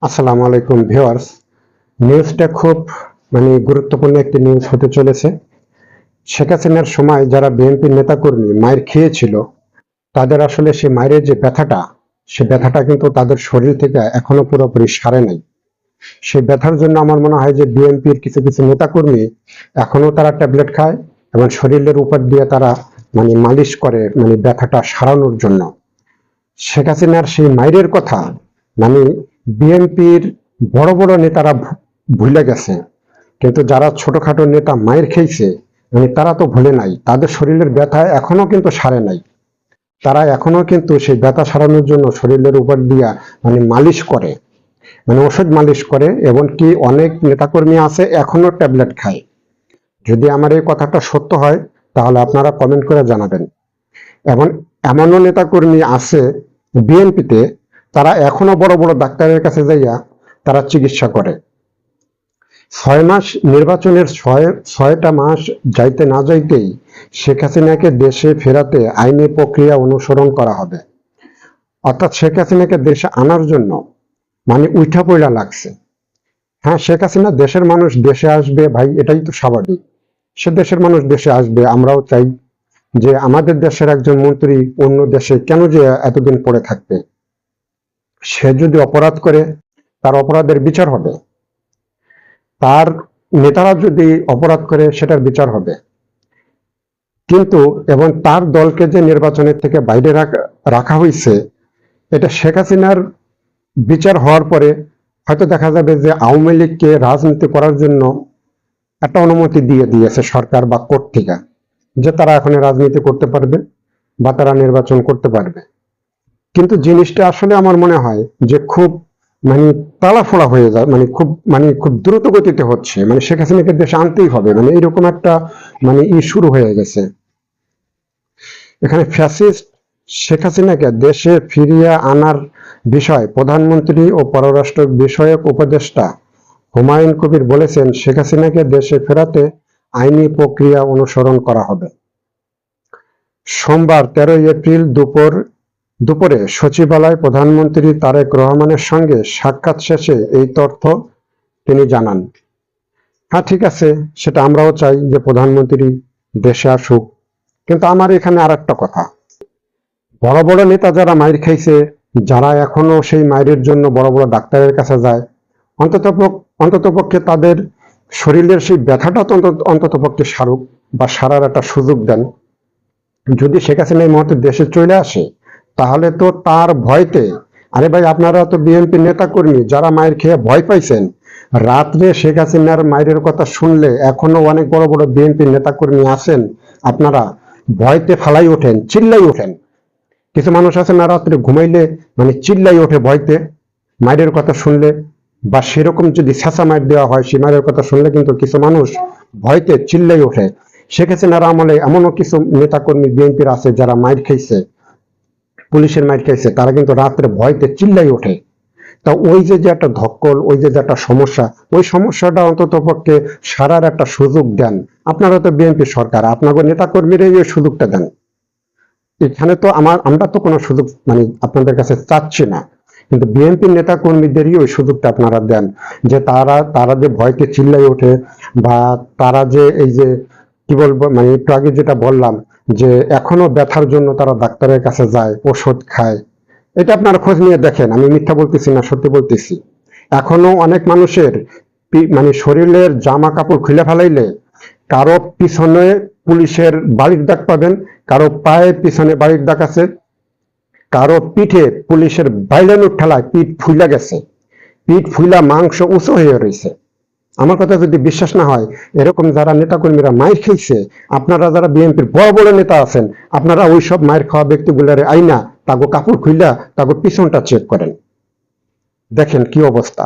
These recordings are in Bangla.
আসসালামু আলাইকুম ভিউয়ার্স। নিউজটা খুব গুরুত্বপূর্ণ একটি নিউজ হতে চলেছে। শেখ হাসিনার সময় যারা বিএনপির নেতাকর্মী মাইর খেয়েছিল, তাদের আসলে সে মাইরের যে ব্যথাটা, সে ব্যথাটা কিন্তু তাদের শরীর থেকে এখনো পুরোপুরি সারে নাই। সেই ব্যথার জন্য আমার মনে হয় যে বিএনপির কিছু কিছু নেতাকর্মী এখনো তারা ট্যাবলেট খায় এবং শরীরের উপর দিয়ে তারা মালিশ করে ব্যথাটা সারানোর জন্য। শেখ হাসিনার সেই মাইরের কথা মানে বিএনপির বড় বড় নেতারা ভুলে গেছে, কিন্তু যারা ছোটখাটো নেতা মাইর খেয়েছে তারা তো ভুলে নাই। তাদের শরীরের ব্যথা এখনো কিন্তু সারে নাই। তারা এখনো কিন্তু সেই ব্যথা সারানোর জন্য শরীরের উপর দিয়া মালিশ করে, ওষুধ মালিশ করে, এবং কি অনেক নেতাকর্মী আছে এখনো ট্যাবলেট খায়। যদি আমার এই কথাটা সত্য হয় তাহলে আপনারা কমেন্ট করে জানাবেন। এবং এমনও নেতাকর্মী আছে বিএনপিতে, তারা এখনো বড় বড় ডাক্তারের কাছে যাইয়া তারা চিকিৎসা করে। 6 মাস নির্বাচনের ছয়টা মাস যাইতে না যাইতেই শেখ হাসিনাকে দেশে ফেরাতে আইনি প্রক্রিয়া অনুসরণ করা হবে। অর্থাৎ শেখ হাসিনাকে দেশে আনার জন্য উঠা পড়া লাগছে। হ্যাঁ, শেখ হাসিনা দেশের মানুষ দেশে আসবে ভাই, এটাই তো স্বাভাবিক। সে দেশের মানুষ দেশে আসবে, আমরাও চাই যে আমাদের দেশের একজন মন্ত্রী অন্য দেশে কেন যে এতদিন পড়ে থাকবে। সে যদি অপরাধ করে তার অপরাধের বিচার হবে, তার নেতারা যদি অপরাধ করে সেটার বিচার হবে। কিন্তু এবং তার দলকে যে নির্বাচনের থেকে বাইরে রাখা হয়েছে, এটা শেখ হাসিনার বিচার হওয়ার পরে হয়তো দেখা যাবে যে আওয়ামী লীগকে রাজনীতি করার জন্য একটা অনুমতি দিয়ে দিয়েছে সরকার বা কোর্ট থেকে, যে তারা এখন রাজনীতি করতে পারবে বা তারা নির্বাচন করতে পারবে। কিন্তু জিনিসটা আসলে আমার মনে হয় যে খুব তাড়াফোড়া হয়ে যায়, খুব দ্রুত গতিতে হচ্ছে। শেখ হাসিনাকে দেশে আনতেই হবে, এইরকম একটা শুরু হয়ে গেছে। এখানে ফ্যাসিস্ট শেখ হাসিনাকে দেশে ফিরিয়ে আনার বিষয় প্রধানমন্ত্রী ও পররাষ্ট্র বিষয়ক উপদেষ্টা হুমায়ুন কবির বলেছেন, শেখ হাসিনাকে দেশে ফেরাতে আইনি প্রক্রিয়া অনুসরণ করা হবে। সোমবার 13 এপ্রিল দুপুরে সচিবালয়ে প্রধানমন্ত্রী তারেক রহমানের সঙ্গে সাক্ষাৎ শেষে এই তথ্য তিনি জানান। হ্যাঁ, ঠিক আছে, সেটা আমরাও চাই যে প্রধানমন্ত্রী দেশে আসুক। কিন্তু আমার এখানে আর একটা কথা, বড় বড় নেতা যারা মাইর খাইছে, যারা এখনো সেই মাইরের জন্য বড় বড় ডাক্তারের কাছে যায়, অন্ততপক্ষে তাদের শরীরের সেই ব্যথাটা তো অন্ততপক্ষে সারুক বা সারার একটা সুযোগ দেন। যদি শেখ হাসিনা এই মুহূর্তে দেশে চলে আসে, তাহলে তো তার ভয়তে, আরে ভাই আপনারা তো বিএনপি নেতা কর্মী যারা মায়ের খেয়ে ভয় পাইছেন, রাত্রে শেখ হাসিনার মায়ের কথা শুনলে এখনো অনেক বড় বড় বিএনপি নেতা কর্মী আছেন, আপনারা ভয়তে ফালাই ওঠেন, চিল্লাই ওঠেন। কিছু মানুষ আছে না, রাত্রে ঘুমাইলে চিল্লাই ওঠে ভয়তে মায়ের কথা শুনলে, বা সেরকম যদি ছেঁচা মাইর দেওয়া হয় সে মায়ের কথা শুনলে কিন্তু কিছু মানুষ ভয়তে চিল্লাই ওঠে। শেখ হাসিনার আমলে এমনও কিছু নেতাকর্মী বিএনপির আছে যারা মাইর খাইছে, পুলিশের মাইর খাইছে, তারা কিন্তু রাত্রে ভয়তে চিল্লাই ওঠে। তা ওই যে একটা ধক্কল, ওই যে একটা সমস্যা, ওই সমস্যাটা অন্তত পক্ষে সারার একটা সুযোগ দেন। আপনারা তো বিএনপি সরকার, আপনাদের নেতাকর্মীরাই ওই সুযোগটা দেন। এখানে তো আমরা তো কোনো সুযোগ আপনাদের কাছে চাচ্ছি না, কিন্তু বিএনপির নেতা কর্মীদেরই ওই সুযোগটা আপনারা দেন, যে তারা যে ভয়কে চিল্লাই ওঠে, বা তারা যে এই যে কি বলবো, একটু আগে যেটা বললাম যে এখনো ব্যথার জন্য তারা ডাক্তারের কাছে যায়, ওষুধ খায়। এটা আপনারা খোঁজ নিয়ে দেখেন, আমি মিথ্যা বলতেছি না, সত্যি বলতেছি। এখনো অনেক মানুষের শরীরের জামা কাপড় খুলে ফেলাইলে কারো পিছনে পুলিশের বাড়ির দাগ পাবেন, কারো পায়ের পিছনে বাড়ির দাগ আছে, কারো পিঠে পুলিশের বাইলানোর ঠেলায় পিঠ ফুইলা গেছে, পিঠ ফুইলা মাংস উঁচু হয়ে রয়েছে। আমার কথা যদি বিশ্বাস না হয়, এরকম যারা নেতাকর্মীরা মাইর খেয়েছে, আপনারা যারা বিএনপির বড় বড় নেতা আছেন, আপনারা ওই সব মাইর খাওয়া ব্যক্তিগুলার আইনা তাকে কাপড় খুইলা তাকে পিছনটা চেক করেন, দেখেন কি অবস্থা।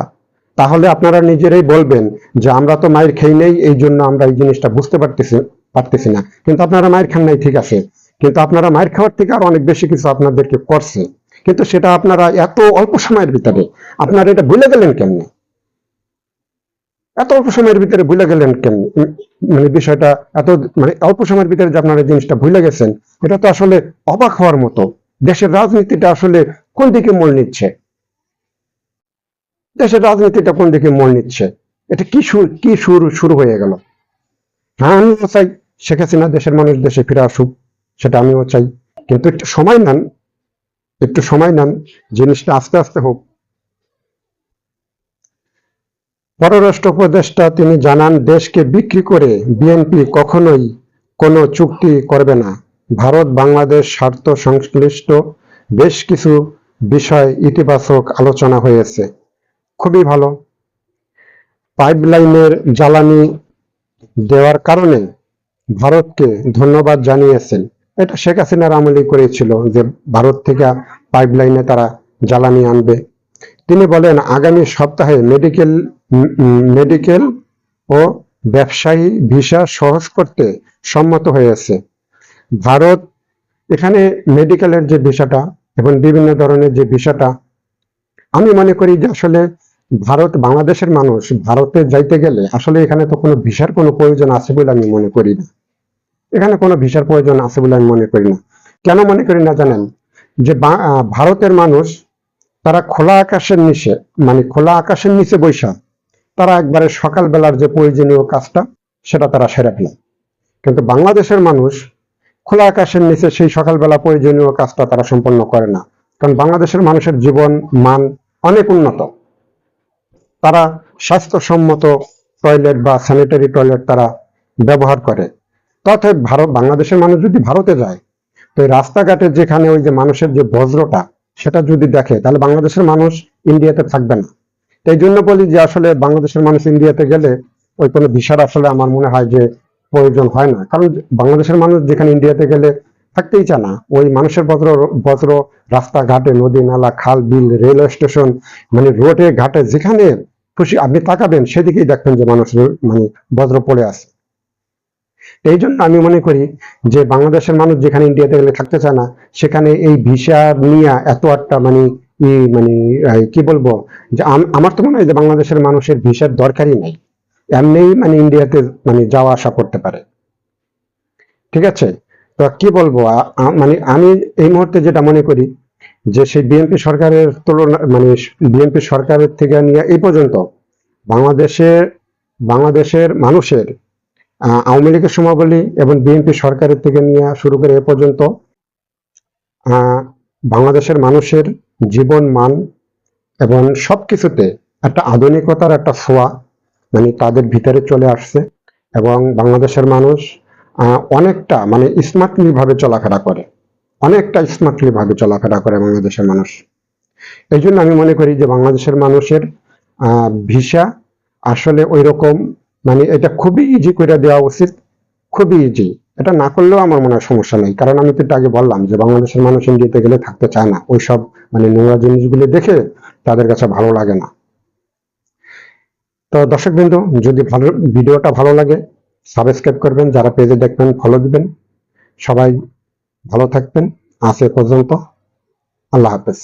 তাহলে আপনারা নিজেরাই বলবেন যে আমরা তো মাইর খেয়ে নেই, এই জন্য আমরা এই জিনিসটা বুঝতে পারতেছি না। কিন্তু আপনারা মাইর খান নাই, ঠিক আছে, কিন্তু আপনারা মাইর খাওয়ার থেকে আর অনেক বেশি কিছু আপনাদেরকে করছে, কিন্তু সেটা আপনারা এত অল্প সময়ের ভিতরে আপনারা এটা ভুলে গেলেন কেমনে? এত অল্প সময়ের ভিতরে ভুলে গেলেন কেমনে? বিষয়টা এত অল্প সময়ের ভিতরে যে আপনারা জিনিসটা ভুলে গেছেন, এটা তো আসলে অবাক হওয়ার মতো। দেশের রাজনীতিটা আসলে কোন দিকে মোড় নিচ্ছে। দেশের রাজনীতিটা কোন দিকে মোড় নিচ্ছে, এটা কি শুরু হয়ে গেল। হ্যাঁ, আমিও চাই শেখ হাসিনা দেশের মানুষ দেশে ফিরে আসুক, সেটা আমিও চাই, কিন্তু একটু সময় নেন, জিনিসটা আস্তে আস্তে হোক। পররাষ্ট্র উপদেষ্টা তিনি জানান, দেশকে বিক্রি করে বিএনপি কখনোই কোনো চুক্তি করবে না। ভারত বাংলাদেশ স্বার্থ সংশ্লিষ্ট বেশ কিছু বিষয় ইতিবাচক আলোচনা হয়েছে। খুবই ভালো। পাইপলাইনের জ্বালানি দেওয়ার কারণে ভারতকে ধন্যবাদ জানিয়েছেন। এটা শেখ হাসিনার আমলেই করেছিল, যে ভারত থেকে পাইপলাইনে তারা জ্বালানি আনবে। তিনি বলেন, আগামী সপ্তাহে মেডিকেল ও ব্যবসায়ী ভিসা সহজ করতে সম্মত হয়েছে ভারত। এখানে মেডিকেলের যে ভিসাটা এবং বিভিন্ন ধরনের যে ভিসাটা, আমি মনে করি যে আসলে বাংলাদেশের মানুষ ভারতে যাইতে গেলে আসলে এখানে তো কোনো ভিসার কোনো প্রয়োজন আছে বলে আমি মনে করি না। এখানে কোনো ভিসার প্রয়োজন আছে বলে আমি মনে করি না। কেন মনে করি না জানেন? যে ভারতের মানুষ তারা খোলা আকাশের নিচে বৈশা তারা একবারে সকালবেলার যে প্রয়োজনীয় কাজটা সেটা তারা সেরে ফেলে। কিন্তু বাংলাদেশের মানুষ খোলা আকাশের নিচে সেই সকালবেলা প্রয়োজনীয় কাজটা তারা সম্পন্ন করে না। কারণ বাংলাদেশের মানুষের জীবন মান অনেক উন্নত, তারা স্বাস্থ্যসম্মত টয়লেট বা স্যানিটারি টয়লেট তারা ব্যবহার করে। তথাপি বাংলাদেশের মানুষ যদি ভারতে যায়, তো এই রাস্তাঘাটে যেখানে ওই যে মানুষের যে বজ্রটা সেটা যদি দেখে, তাহলে বাংলাদেশের মানুষ ইন্ডিয়াতে থাকবে না। এই জন্য বলি যে আসলে বাংলাদেশের মানুষ ইন্ডিয়াতে গেলে ওই কোনো ভিসার আসলে আমার মনে হয় যে প্রয়োজন হয় না। কারণ বাংলাদেশের মানুষ যেখানে ইন্ডিয়াতে গেলে থাকতেই চায় না, ওই মানুষের বজ্র রাস্তাঘাটে, নদী নালা, খাল বিল, রেলওয়ে স্টেশন, মানে রোডে ঘাটে যেখানে খুশি আপনি তাকাবেন সেদিকেই দেখবেন যে মানুষ মানে বজ্র পড়ে আছে। এই জন্য আমি মনে করি যে বাংলাদেশের মানুষ যেখানে ইন্ডিয়াতে গেলে থাকতে চায় না, সেখানে এই ভিসা নিয়ে এত একটা মানে কি বলবো, যে আমার তো মনে হয় যে বাংলাদেশের মানুষের ভিসার দরকারই নাই, এমনিই মানে ইন্ডিয়াতে মানে যাওয়া আসা করতে পারে। ঠিক আছে, তো কি বলবো, মানে আমি এই মুহূর্তে যেটা মনে করি যে সেই বিএনপি সরকারের তুলনা, মানে বিএনপি সরকারের থেকে নিয়ে এই পর্যন্ত বাংলাদেশের বাংলাদেশের মানুষের আওয়ামী লীগের সময় বলি এবং বিএনপি সরকারের থেকে নিয়ে শুরু করে এ পর্যন্ত বাংলাদেশের মানুষের জীবন মান এবং সবকিছুতে একটা আধুনিকতার একটা ছোঁয়া মানে তাদের ভিতরে চলে আসছে। এবং বাংলাদেশের মানুষ অনেকটা মানে স্মার্টলি ভাবে চলাফেরা করে, বাংলাদেশের মানুষ। এই জন্য আমি মনে করি যে বাংলাদেশের মানুষের ভিসা আসলে ওই রকম, মানে এটা খুবই ইজি করে দেওয়া উচিত, খুবই ইজি। এটা না করলেও আমার মনে হয় সমস্যা নেই, কারণ আমি তো একটু আগে বললাম যে বাংলাদেশের মানুষ ইন্ডিয়াতে গেলে থাকতে চায় না, ওইসব মানে নোংরা জিনিসগুলো দেখে তাদের কাছে ভালো লাগে না। তো দর্শক বিন্দু, যদি ভিডিওটা ভালো লাগে সাবস্ক্রাইব করবেন, যারা পেজে দেখবেন ফলো দিবেন। সবাই ভালো থাকবেন। আজ এ পর্যন্ত, আল্লাহ হাফেজ।